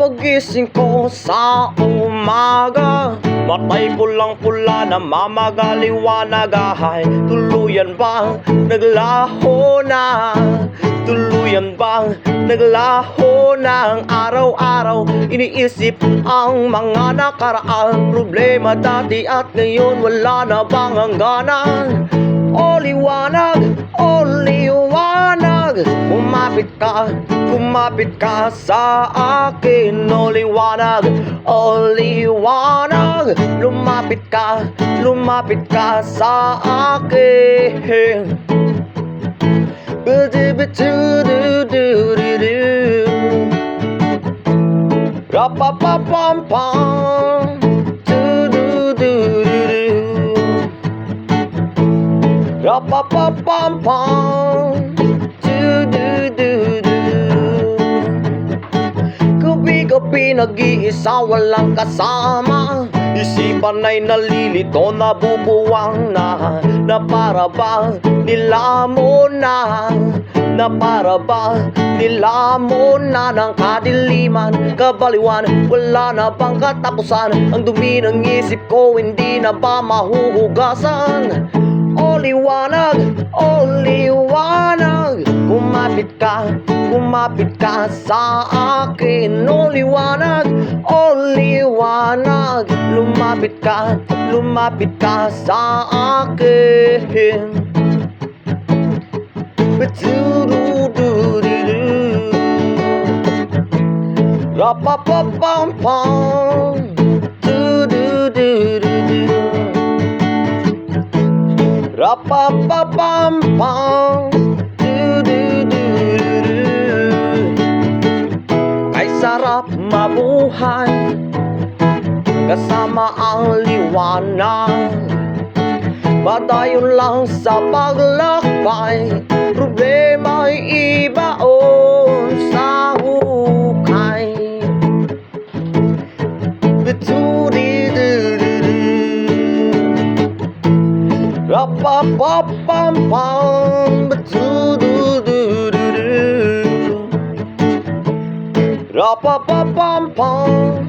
pagising ko sa umaga, matay pulang-pula na mamagaliwanag. Ay, tuluyan bang naglaho na? Tuluyan bang naglaho na ang araw-araw? Iniisip ang mga nakaraang problema dati at ngayon wala na bang hangganan? O liwanag, o liwanag, kumapit ka sa akin. O liwanag, o liwanag, lumapit ka sa akin. Rapapapam-pam, rapapapam-pam, gabi-gabi nag-iisa walang kasama. Isipan ay nalilito, nabubuwang na para ba nilamon na? Na para ba nilamon na ng kadiliman, kabaliwan, wala na bang katapusan? Ang dumi ng isip ko hindi na ba mahuhugasan? O liwanag, kumapit ka sa akin. O liwanag, lumapit ka sa akin. Rapapapam-pam, rapapapam-pam, kay sarap mabuhay kasama ang liwanag. Padayon lang sa paglakbay, problema'y ibaon sa hukay. Rapapapam-pam, rapapapam-pam,